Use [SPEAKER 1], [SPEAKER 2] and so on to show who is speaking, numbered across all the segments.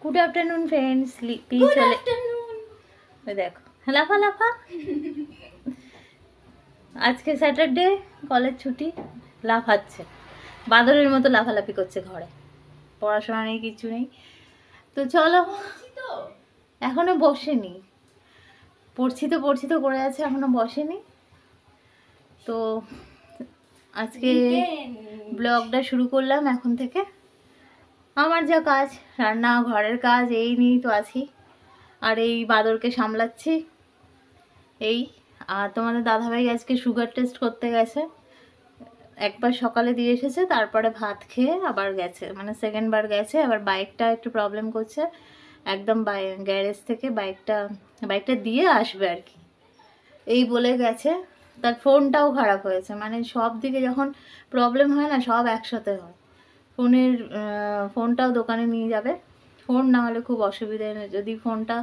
[SPEAKER 1] Good afternoon friends. Please চলে দেখো লাফা লাফা। আজকে স্যাটারডে, কলেজ ছুটি, লাফাচ্ছে বাঁদরের মতো, লাফালাফি করছে ঘরে। পড়াশোনা নেই, কিছু নেই। তো চলো, এখনো বসেনি। পড়ছি তো করে আছে, এখনো বসেনি। তো আজকে ব্লগটা শুরু করলাম এখন থেকে। আমার যা কাজ, রান্না, ঘরের কাজ, এই নিয়েই তো আছি। আর এই বাদরকে সামলাচ্ছি এই। আর তোমাদের দাদাভাই আজকে সুগার টেস্ট করতে গেছে। একবার সকালে দিয়ে এসেছে, তারপরে ভাত খেয়ে আবার গেছে, মানে সেকেন্ড বার গেছে। আবার বাইকটা একটু প্রবলেম করছে, একদম গ্যারেজ থেকে বাইকটা দিয়ে আসবে আর কি, এই বলে গেছে। তার ফোনটাও খারাপ হয়েছে, মানে সব দিকে যখন প্রবলেম হয় না, সব একসাথে হয়। ফোনটাও দোকানে নিয়ে যাবে। ফোন না হলে খুব অসুবিধা। যদি ফোনটা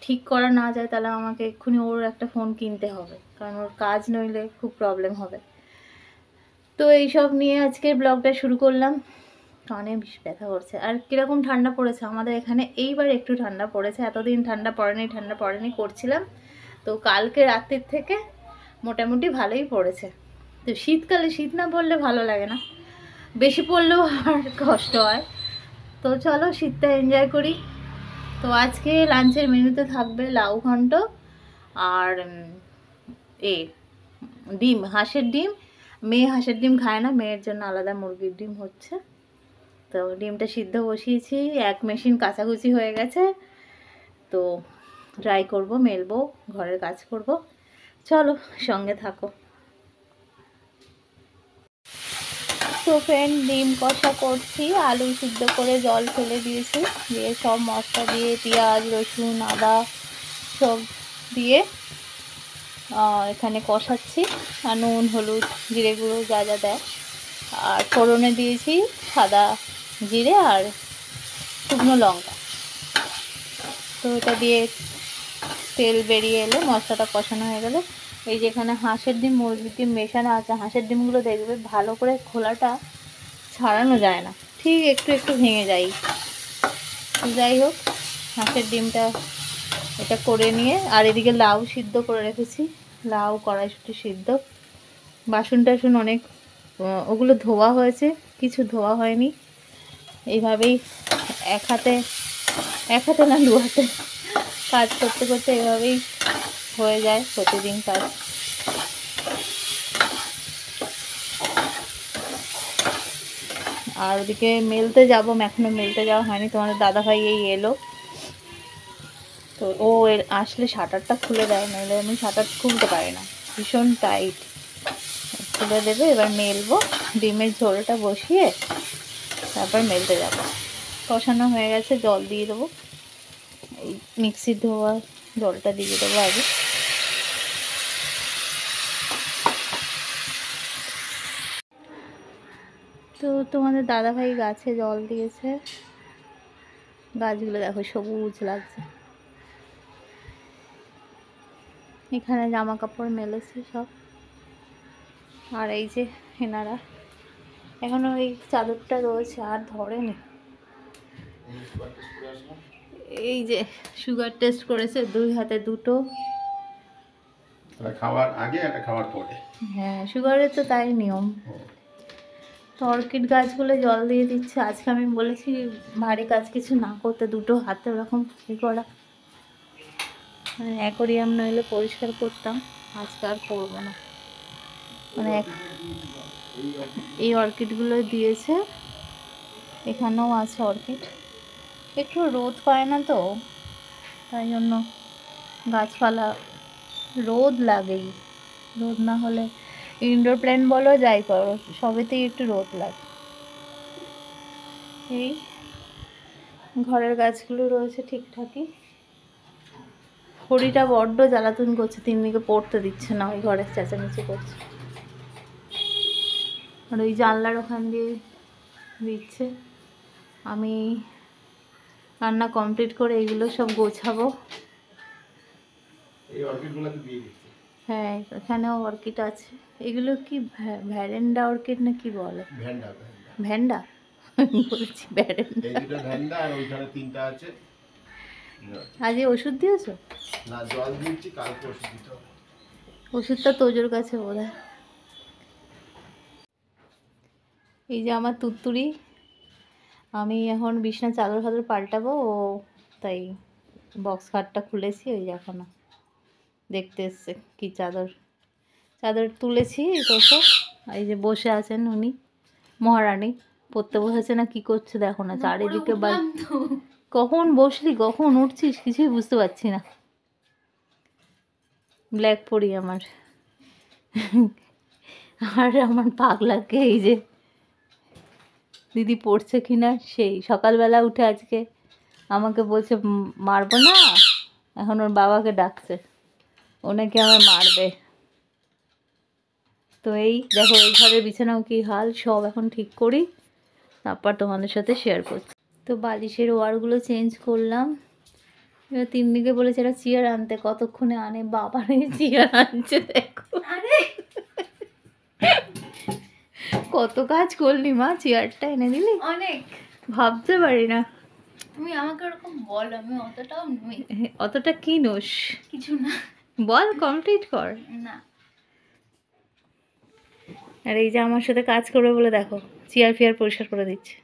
[SPEAKER 1] ঠিক করা না যায়, তাহলে আমাকে এক্ষুনি ওর একটা ফোন কিনতে হবে, কারণ ওর কাজ নইলে খুব প্রবলেম হবে। তো এইসব নিয়ে আজকের ব্লগটা শুরু করলাম। কানে বেশ ব্যথা করছে। আর কীরকম ঠান্ডা পড়েছে আমাদের এখানে, এইবার একটু ঠান্ডা পড়েছে। এতদিন ঠান্ডা পড়েনি করছিলাম। তো কালকে রাত্রির থেকে মোটামুটি ভালোই পড়েছে। তো শীতকালে শীত না পড়লে ভালো লাগে না, বেশি পড়লেও আর কষ্ট হয়। তো চলো শীতটা এনজয় করি। তো আজকে লাঞ্চের মেনুতে থাকবে লাউ ঘন্ট আর ডিম, হাঁসের ডিম। মেয়ে হাঁসের ডিম খায় না, মেয়ের জন্য আলাদা মুরগির ডিম হচ্ছে। তো ডিমটা সিদ্ধ বসিয়েছি, এক মেশিন কাচাকুচি হয়ে গেছে। তো ট্রাই করব, মেলবো, ঘরের কাজ করব। চলো সঙ্গে থাকো। তো ফ্রেন্ড, ডিম কষা করছি, আলু সিদ্ধ করে জল ফেলে দিয়েছি, দিয়ে সব মশলা দিয়ে পেঁয়াজ, রসুন, আদা সব দিয়ে এখানে কষাচ্ছি। আর নুন, হলুদ, জিরে গুঁড়ো যা যা দেয়। আর ফোড়নে দিয়েছি সাদা জিরে আর শুকনো লঙ্কা। তো এটা দিয়ে তেল বেরিয়ে এলে, মশলাটা কষানো হয়ে গেলে, এই যেখানে হাঁসের ডিম, মুরগির ডিম মেশানো আছে, হাঁসের ডিমগুলো দেখবে ভালো করে খোলাটা ছাড়ানো যায় না, ঠিক একটু একটু ভেঙে যায়। যাই হোক, হাঁসের ডিমটা এটা করে নিয়ে, আর এদিকে লাউ সিদ্ধ করে রেখেছি, লাউ, কড়াইশুঁটি সিদ্ধ। বাসন টাসন অনেক, ওগুলো ধোয়া হয়েছে, কিছু ধোয়া হয়নি। এইভাবেই এক হাতে না দু হাতে কাজ করতে করতে এভাবেই হয়ে যায় প্রতিদিন কাজ। আর ওদিকে মেলতে যাবো, এখনো মেলতে যাওয়া হয়নি। তোমাদের দাদাভাই এই এলো, তো ও আসলে শাটারটা খুলে দেয়, নাহলে আমি শাটার খুলতে পারি না, ভীষণ টাইট। খুলে দেবে, এবার মেলবো। ডিমের ঝোলটা বসিয়ে তারপর মেলতে যাবো। কষানো হয়ে গেছে, জল দিয়ে দেবো। এই মিক্সির ধোয়া জলটা দিয়ে দেবো আগে। তো তোমাদের দাদাভাই গাছে জল দিয়েছে, গাছগুলো দেখো সবুজ লাগছে। এখানে জামা কাপড় মেলেছে সব। আর এই যে হেনারা এখনো ওই চাদরটা রয়েছে, আর ধরেনি। এই যে সুগার টেস্ট করেছে, 2 হাতে 2টো,
[SPEAKER 2] খাবার আগে একটা খাবার পরে।
[SPEAKER 1] হ্যাঁ, সুগারের তো তাই নিয়ম। তো অর্কিড গাছগুলো জল দিয়ে দিচ্ছে। আজকে আমি বলেছি ভারী কাজ কিছু না করতে, 2টো হাতে ওরকম করা, মানে অ্যাকোরিয়াম নইলে পরিষ্কার করতাম, আজকে আর করবো না। মানে এই অর্কিডগুলো দিয়েছে, এখানেও আছে অর্কিড। একটু রোদ পায় না তো, তাই জন্য গাছপালা রোদ লাগেই। রোদ না হলে, ইনডোর প্ল্যান্ট বলো যাই করো, সবেতেই একটু রোদ লাগে। এই ঘরের গাছগুলো রয়েছে ঠিকঠাকই। হরিটা বড্ড জ্বালাতন করছে, 3 দিকে পড়তে দিচ্ছে না, ওই ঘরে চেঁচামেচি করছে। আর ওই জানলার ওখান দিয়ে দিচ্ছে। আমি রান্না কমপ্লিট করে এইগুলো সব গোছাবো। হ্যাঁ, এখানেও অর্কিড আছে। এগুলো কি ভ্যারেন্ডা অর্কিড না কি বলে? ভ্যান্ডা। আমি বলেছি ব্যারেন্ডা।
[SPEAKER 2] এই দুটো ভ্যান্ডা আর ওইখানে তিনটা আছে।
[SPEAKER 1] আজ ওষুধ দিয়েছো?
[SPEAKER 2] না, জল দিচ্ছি, কালকে ওষুধ দিতে হবে।
[SPEAKER 1] ওষুধটা তোজোর কাছে বোধহয়। এই যে আমার তুত্তুরি, আমি এখন বিছনা চাদর ফাদর পাল্টাবো, ও তাই বক্স খাটটা খুলেছি, ওই যে এখনো দেখতে এসছে কি চাদর চাদর তুলেছি তোষক। এই যে বসে আছেন উনি মহারানী, পড়তে বসেছে না কি করছে দেখো না, চারিদিকে কখন বসলি কখন উঠছিস কিছুই বুঝতে পারছি না। ব্ল্যাক পরি আমার। আর আমার পাগলাকে এই যে দিদি পড়ছে কিনা, সেই সকালবেলা উঠে আজকে আমাকে বলছে মারবো না, এখন ওর বাবাকে ডাকছে, ও নাকি আমার মারবে। তো এই দেখো এই ঘরের বিছানাও কি হাল, সব এখন ঠিক করি, তারপর তোমাদের সাথে শেয়ার করছি। তো বালিশের ওয়ারগুলো চেঞ্জ করলাম। এবার তিন্নিকে বলেছে একটা চেয়ার আনতে, কতক্ষণে আনে, বাবা চেয়ার আনছে দেখো। কত কাজ করলি মা, চেয়ারটা এনে দিলি, অনেক ভাবতে পারি না। তুমি আমাকে ওরকম বল, আমি অতটাও নই। অতটা কি নোস, কিছু না, বল কমপ্লিট কর না। আর এই যে আমার সাথে কাজ করবে বলে দেখো চেয়ার ফিয়ার পরিষ্কার করে দিচ্ছে।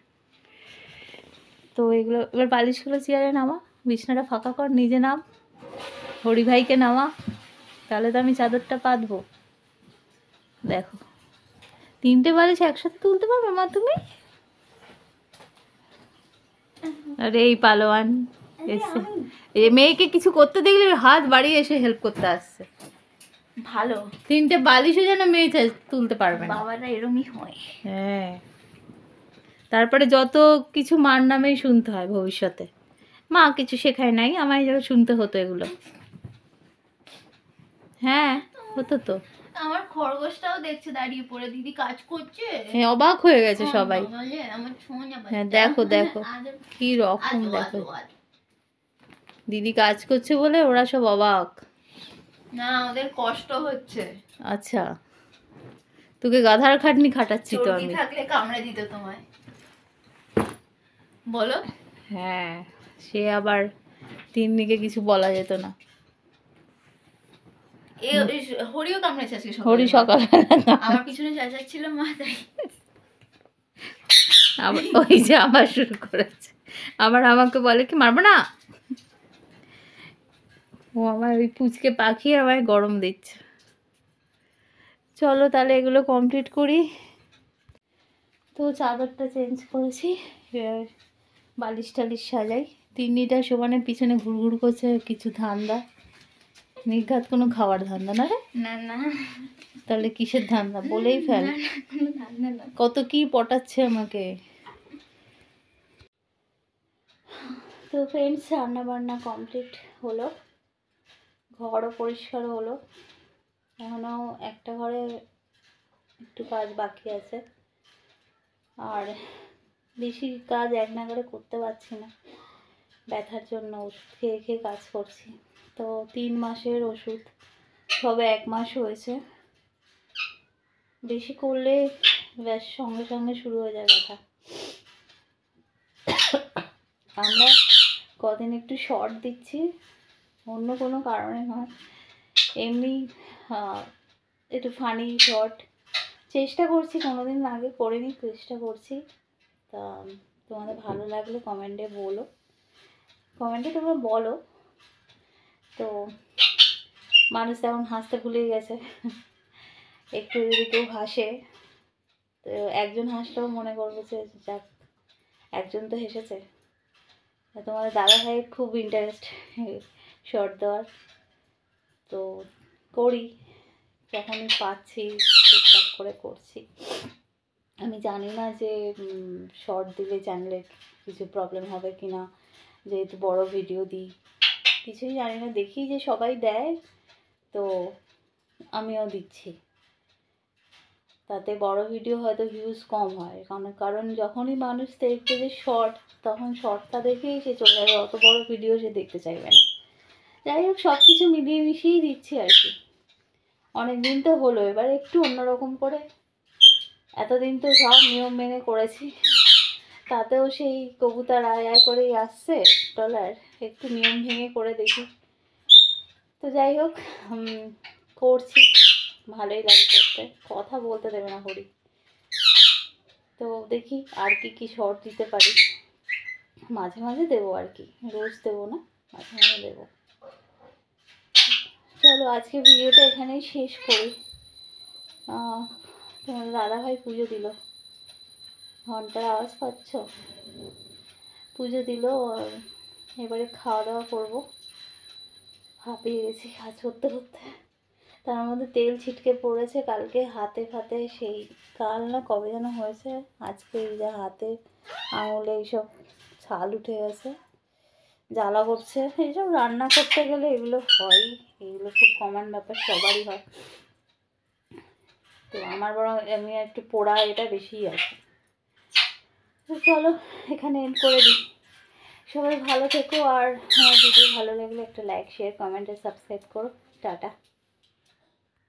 [SPEAKER 1] তো এগুলো এবার বালিশগুলো চেয়ারে নামা, বিছনাটা ফাঁকা কর, নিজে নাম, হরি ভাইকে নামা, তাহলে তো আমি চাদরটা পাতবো। দেখো তিনটে বালিশ একসাথে তুলতে পারবে মা তুমি? আরে এই পালোয়ান এসে এই মেয়েকে কিছু করতে দেখলে হাত বাড়িয়ে এসে হেল্প করতে আসছে। ভালো, তিনটে বালিশও যেন মেয়ে তুলতে পারবে না, বাবারা এরমই হয়। হ্যাঁ, তারপরে যত কিছু মার নামেই শুনতে হয় ভবিষ্যতে। মা কিছু শেখায় নাই, আমায় যেন শুনতে হতো এগুলো। হ্যাঁ হতো তো। আমার খরগোশটাও দেখছে দাঁড়িয়ে পড়ে, দিদি কাজ করছে, হ্যাঁ অবাক হয়ে গেছে সবাই। হ্যাঁ দেখো দেখো কি রকম, দেখো দিদি কাজ করছে বলে ওরা সব অবাক। না ওদের কষ্ট হচ্ছে। আচ্ছা, তোকে গাধার খাটনি খাটাচ্ছি তো আমি, থাকলে কামড়ে দিত তোমায়, বলো। হ্যাঁ, সে আবার তিন্নিকে কিছু বলা যেত না। হরিও কামড়েছে আজকে সকালে, হরি সকালে আমার পিছনে চেঁচাচ্ছিল মা, তাই আবার ওই যে আবার শুরু করেছে, আবার আমাকে বলে কি মারবো না, ও আমার ওই পুচকে পাখি আমায় গরম দিচ্ছে। চলো তাহলে এগুলো কমপ্লিট করি। তো চাদরটা চেঞ্জ করেছি, এবার বালিশ টালিশ সাজাই। তিন্নিটা সমানে পিছনে ঘুরঘুর করছে কিছু ধান্দা, নির্ঘাত কোনো খাওয়ার ধান্দা না রে? না না, তাহলে কিসের ধান্দা বলেই ফেল। কত কি পটাচ্ছে আমাকে। তো ফ্রেন্ডস রান্না বান্না কমপ্লিট হলো, ঘরও পরিষ্কার হলো, এখনও একটা ঘরে একটু কাজ বাকি আছে, আর বেশি কাজ এক নাগাড়ে করতে পারছি না, ব্যথার জন্য ওষুধ খেয়ে খেয়ে কাজ করছি। তো 3 মাসের ওষুধ, সবে 1 মাস হয়েছে, বেশি করলে ব্যাস সঙ্গে সঙ্গে শুরু হয়ে যায় ব্যথা। আমরা কদিন একটু শর্ট দিচ্ছি, অন্য কোনো কারণে নয়, এমনি একটু ফানি শর্ট চেষ্টা করছি, কোনোদিন আগে করিনি, চেষ্টা করছি। তা তোমাদের ভালো লাগলে কমেন্টে বলো, কমেন্টে তোমরা বলো। তো মানুষ তেমন হাসতে ভুলে গেছে, একটু যদি কেউ হাসে তো একজন হাসলেও মনে করবো যে যাক একজন তো হেসেছে। তোমাদের দাদা ভাইয়ের খুব ইন্টারেস্ট শর্ট দেওয়ার, তো করি যখনই পাচ্ছি টুকটাক করে করছি। আমি জানি না যে শর্ট দিলে চ্যানেলে কিছু প্রবলেম হবে কি না, যেহেতু বড় ভিডিও দিই, কিছুই জানি না, দেখি যে সবাই দেয় তো আমিও দিচ্ছি, তাতে বড় ভিডিও হয়তো ভিউজ কম হয়, কারণ যখনই মানুষ দেখবে যে শর্ট, তখন শর্টটা দেখেই সে চলে যাবে, অত বড় ভিডিও সে দেখতে চাইবে না। যাই হোক সব কিছু মিলিয়ে মিশিয়েই দিচ্ছি আর কি। অনেক দিন তো হলো, এবার একটু অন্যরকম করে, এতদিন তো সব নিয়ম মেনে করেছি, তাতেও সেই কবুতর আয় আয় করেই আসছে ট্রলার, একটু নিয়ম ভেঙে করে দেখি। তো যাই হোক, করছি, ভালোই লাগে করতে, কথা বলতে দেবে না হরি। তো দেখি আর কি শর্ট দিতে পারি, মাঝে মাঝে দেবো আর কি, রোজ দেবো না, মাঝে মাঝে দেবো। চলো আজকে ভিডিওটা এখানেই শেষ করি। তোমার দাদাভাই পুজো দিল, ঘন্টার আওয়াজ পাচ্ছ, পুজো দিল। আর এবারে খাওয়া দাওয়া করবো, হাঁপিয়ে গেছি কাজ করতে করতে। তার মধ্যে তেল ছিটকে পড়েছে কালকে হাতে ফাতে, সেই কাল না কবে যেন হয়েছে, আজকে এই যা হাতে আঙুলে এইসব ছাল উঠে গেছে, জ্বালা করছে। এইসব রান্না করতে গেলে এগুলো হয়, এগুলো খুব কমন ব্যাপার, সবারই হয়। তো আমার বরং এমনি একটু পোড়া এটা বেশিই আছে। তো চলো এখানে এন্ড করে দিই। সবাই ভালো থেকো, আর আমার ভিডিও ভালো লাগলে একটা লাইক, শেয়ার, কমেন্ট আর সাবস্ক্রাইব করো। টাটা।